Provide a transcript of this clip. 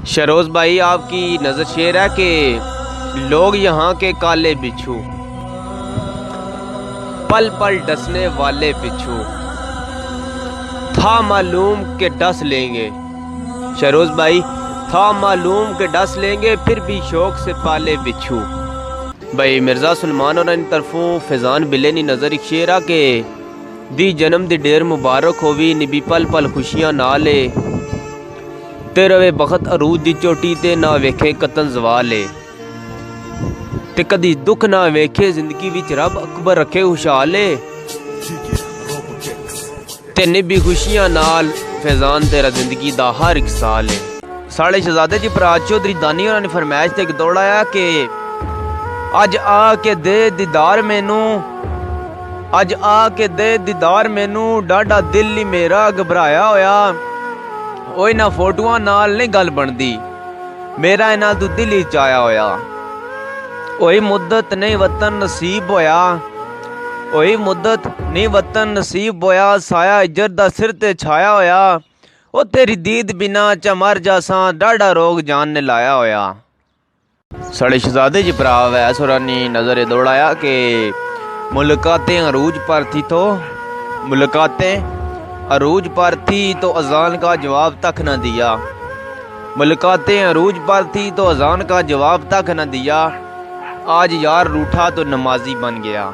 शरोज भाई, आपकी नज़र शेर है कि लोग यहाँ के काले बिच्छू, पल पल डसने वाले बिच्छू, था मालूम के डस लेंगे। शरोज भाई, था मालूम के डस लेंगे, फिर भी शौक से पाले बिच्छू। भाई मिर्ज़ा सलमान और इन तरफों फैज़ान बिले नी नज़र एक शेर आ के दी जन्म दी ढेर मुबारक होवी, निबी पल पल खुशियां ना ले, ते रवे बखत अरूज दी चोटी ते ना वेखे कतन जवाले, ते कदी दुख ना वेखे जिंदगी विच रब अकबर रखे खुशहाले, ते निबी खुशियां नाल फैज़ान तेरा जिंदगी दा हर एक साल है। साढ़े शहजादे जी फराज चौधरी दानी होरां ने फरमाइश ते दौड़ाया कि अज आके दे दीदार मैनू, अज आके दे दीदार मैनू, डाडा दिल ही मेरा घबराया होया, ओए ना फोटुआं नाल नहीं गल बनदी, मेरा इन्हां तू दिल ही चाया होया, ओए मुद्दत नहीं वतन नसीब होया, ओए मुद्दत नहीं वतन नसीब होया, साया इज्जत दा सिर ते छाया होया, ओ तेरी दीद बिना च मर जासां, डाडा रोग जान ने लाया होया। साढ़े शहजादे जी भरा वैस होरानी नजर दौड़ाया कि मुलाकातें अरूज पर थी तो, मुलाकातें अरूज पर थी तो अजान का जवाब तक न दिया, मुलाकातें अरूज पर थी तो अजान का जवाब तक न दिया, आज यार रूठा तो नमाजी बन गया।